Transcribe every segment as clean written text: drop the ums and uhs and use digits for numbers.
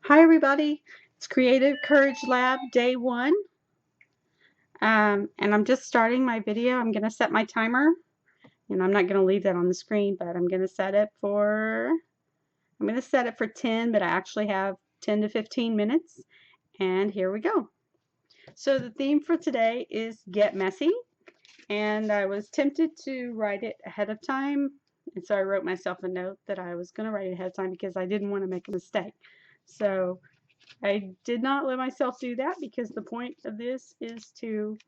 Hi everybody, it's Creative Courage Lab Day 1, and I'm just starting my video. I'm going to set my timer, and I'm not going to leave that on the screen, but I'm going to set it for 10, but I actually have 10 to 15 minutes, and here we go. So the theme for today is Get Messy, and I was tempted to write it ahead of time, and so I wrote myself a note that I was going to write it ahead of time because I didn't want to make a mistake. So I did not let myself do that because the point of this is to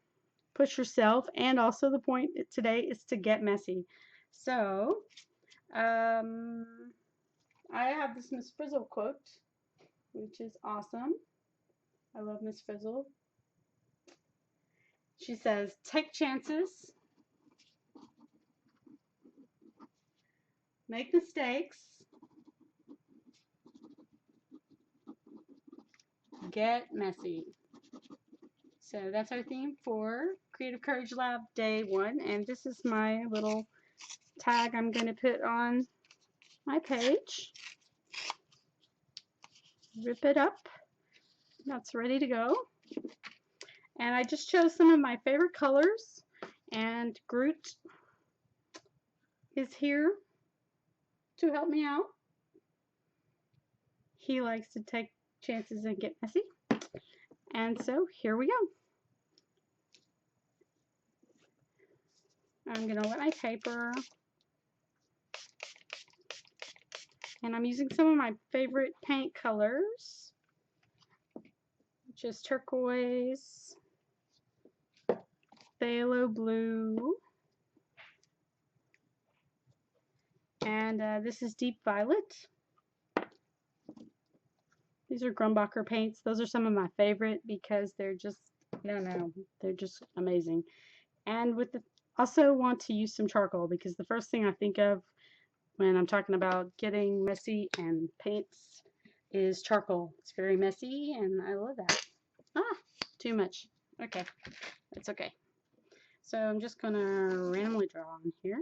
push yourself, and also the point today is to get messy. So, I have this Miss Frizzle quote, which is awesome. I love Miss Frizzle. She says, "Take chances, make mistakes, get messy." So that's our theme for Creative Courage Lab Day 1, and this is my little tag I'm going to put on my page. Rip it up. That's ready to go. And I just chose some of my favorite colors, and Groot is here to help me out. He likes to take chances and get messy. And so here we go. I'm going to wet my paper. And I'm using some of my favorite paint colors, which is turquoise, phthalo blue, and this is deep violet. These are Grumbacher paints. Those are some of my favorite because they're just, they're just amazing. And with the, also want to use some charcoal because the first thing I think of when I'm talking about getting messy and paints is charcoal. It's very messy and I love that. Too much. Okay, it's okay. So I'm just gonna randomly draw on here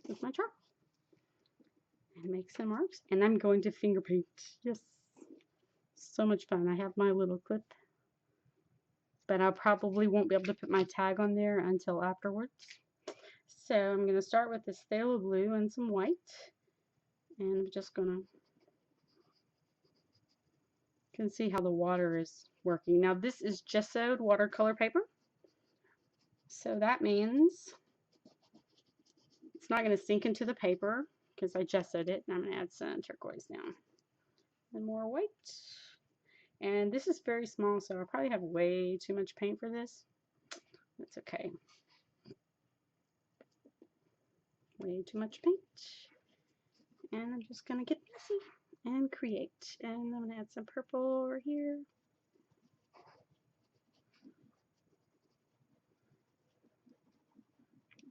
with my charcoal and make some marks, and I'm going to finger paint. Yes, so much fun. I have my little clip, but I probably won't be able to put my tag on there until afterwards. So I'm going to start with this phthalo blue and some white, and I'm just going to, you can see how the water is working. Now this is gessoed watercolor paper, so that means it's not going to sink into the paper because I gessoed it, and I'm going to add some turquoise now and more white. And this is very small, so I probably have way too much paint for this. That's okay. Way too much paint. And I'm just going to get messy and create. And I'm going to add some purple over here.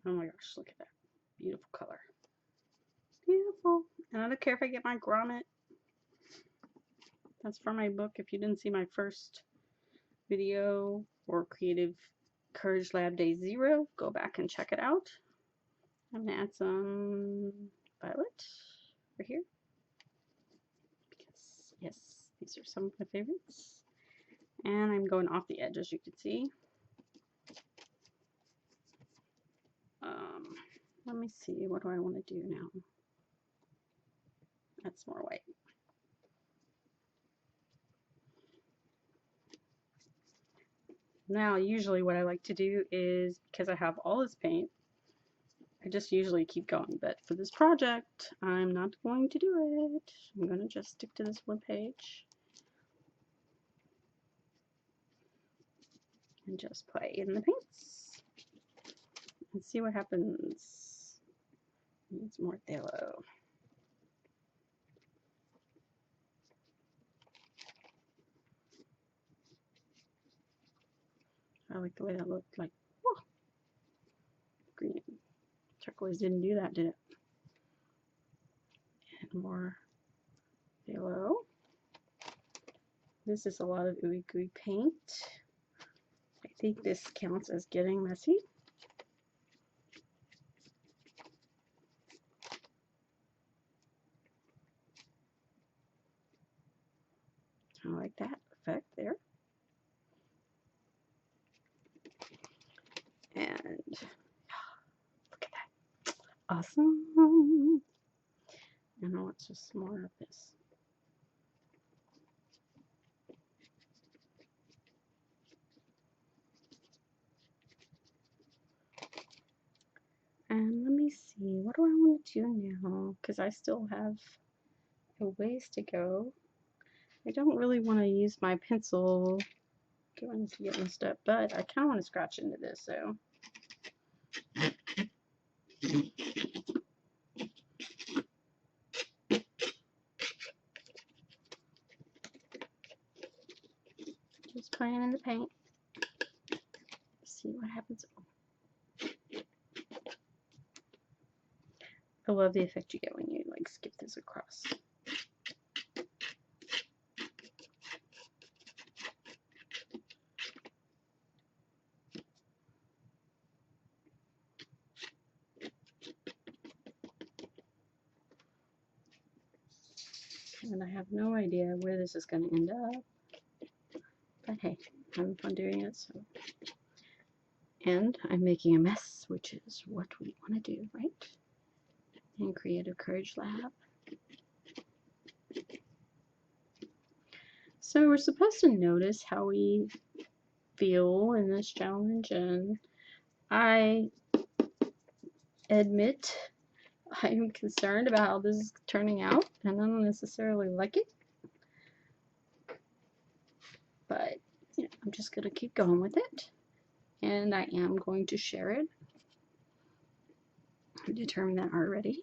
Oh my gosh, look at that. Beautiful color. Beautiful. And I don't care if I get my grommet. That's from my book. If you didn't see my first video for Creative Courage Lab Day 0, go back and check it out. I'm going to add some violet over here. Because, yes, these are some of my favorites. And I'm going off the edge, as you can see. Let me see, what do I want to do now? Add some more white. Now, usually what I like to do is, because I have all this paint, I just usually keep going. But for this project, I'm not going to do it. I'm going to just stick to this one page. And just play in the paints. And see what happens. Needs more phthalo. I like the way that looked. Like, whoa. Green. Turquoise didn't do that, did it? And more phthalo. This is a lot of ooey gooey paint. I think this counts as getting messy. I like that effect there. And look at that. Awesome. And I want just more of this. And let me see, what do I want to do now? Because I still have a ways to go. I don't really want to use my pencil to get messed up, but I kind of want to scratch into this, so. Just playing in the paint. See what happens. I love the effect you get when you like skip this across. And I have no idea where this is going to end up. But hey, I'm having fun doing it, so. And I'm making a mess, which is what we want to do, right? In Creative Courage Lab. So we're supposed to notice how we feel in this challenge, and I admit I am concerned about how this is turning out, and I don't necessarily like it. But you know, I'm just going to keep going with it, and I am going to share it. I determined that already.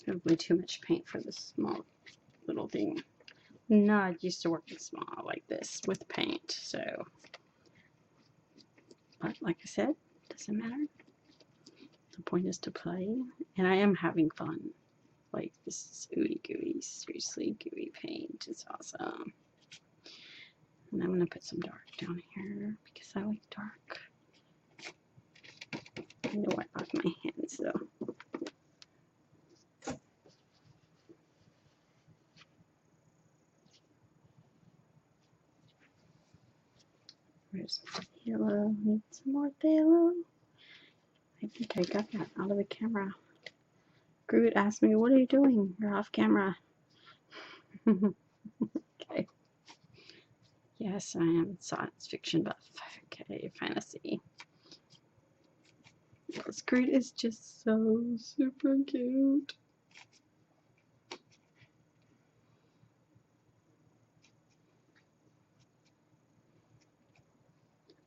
I have way too much paint for this small little thing. Not used to working small like this with paint, so. But like I said, doesn't matter. The point is to play, and I am having fun. Like, this is ooey gooey, seriously gooey paint. It's awesome. And I'm gonna put some dark down here because I like dark. I know I like my hands though. Where's my yellow? Need some more yellow. I think I got that out of the camera. Groot asked me, "What are you doing? You're off camera." Okay. Yes, I am science fiction buff. Okay, fantasy. This Groot is just so super cute.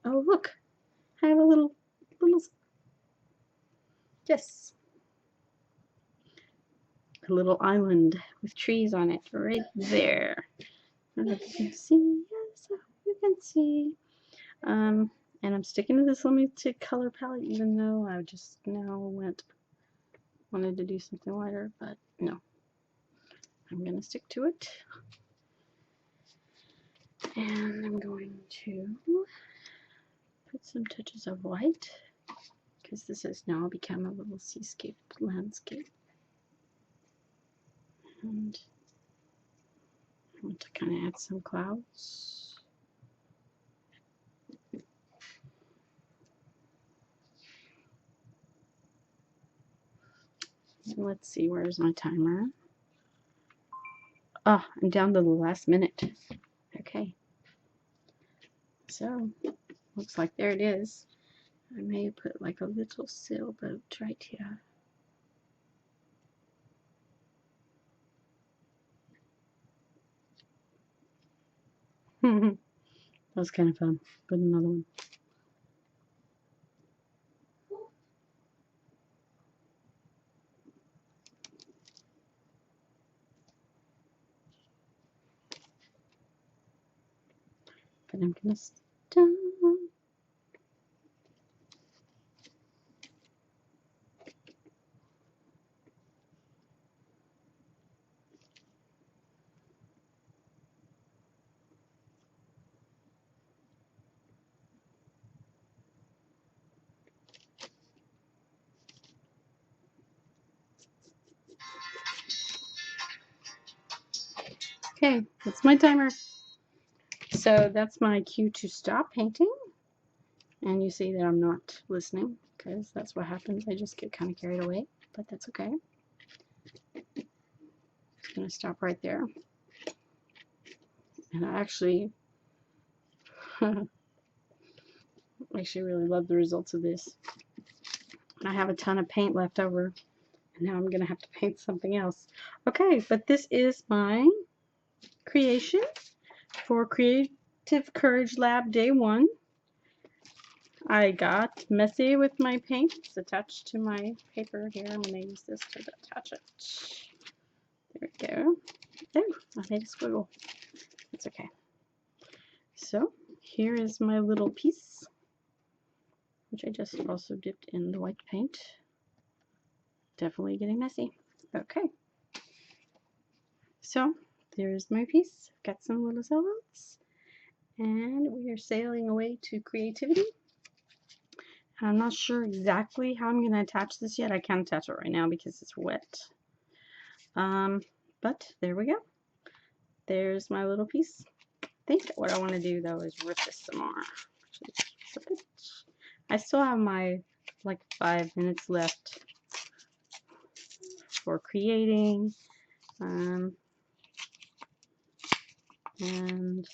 Oh, look. I have a little, yes. A little island with trees on it right there. I hope you can see. Yes, I hope you can see. And I'm sticking to this limited color palette, even though I just now wanted to do something lighter, but no. I'm going to stick to it. And I'm going to put some touches of white, because this has now become a little seascape landscape. And I want to kind of add some clouds. And let's see, where's my timer? Oh, I'm down to the last minute. Okay. So, looks like there it is. I may put like a little sailboat right here. That was kind of fun. Put another one. But I'm gonna stop. Okay, that's my timer. So that's my cue to stop painting. And you see that I'm not listening because that's what happens. I just get kind of carried away, but that's okay. Just gonna stop right there. And I actually really love the results of this. And I have a ton of paint left over. And now I'm gonna have to paint something else. Okay, but this is my creation for Creative Courage Lab Day 1. I got messy with my paint. It's attached to my paper here. I'm going to use this to attach it. There we go. Oh, I made a squiggle. It's okay. So here is my little piece, which I just also dipped in the white paint. Definitely getting messy. Okay. So there's my piece. Got some little sailboats. And we are sailing away to creativity. I'm not sure exactly how I'm going to attach this yet. I can't attach it right now because it's wet. But there we go. There's my little piece. I think what I want to do though is rip this some more. I still have my like 5 minutes left for creating. And I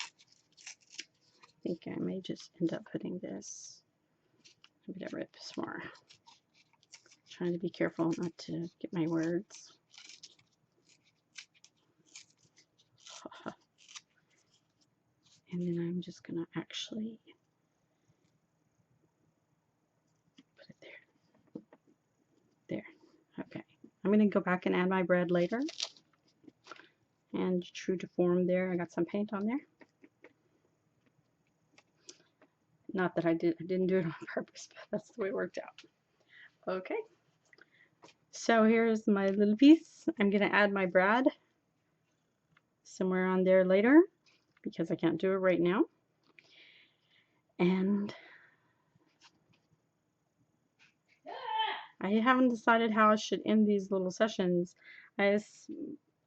think I may just end up putting this. I'm going to rip some more. Trying to be careful not to get my words. And then I'm just going to actually put it there. There. Okay. I'm going to go back and add my bread later. And true to form there, I got some paint on there. Not that I didn't do it on purpose, but that's the way it worked out. Okay. So here's my little piece. I'm going to add my brad somewhere on there later because I can't do it right now. And I haven't decided how I should end these little sessions. My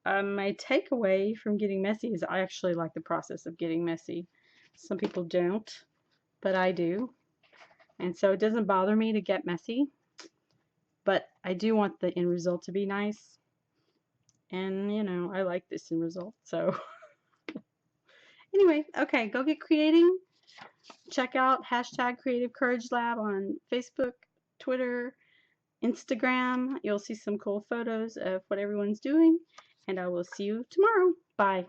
takeaway from getting messy is I actually like the process of getting messy. Some people don't, but I do. And so it doesn't bother me to get messy, but I do want the end result to be nice. And, you know, I like this end result, so. Anyway, okay, go get creating. Check out hashtag Creative Courage Lab on Facebook, Twitter, Instagram. You'll see some cool photos of what everyone's doing, and I will see you tomorrow. Bye.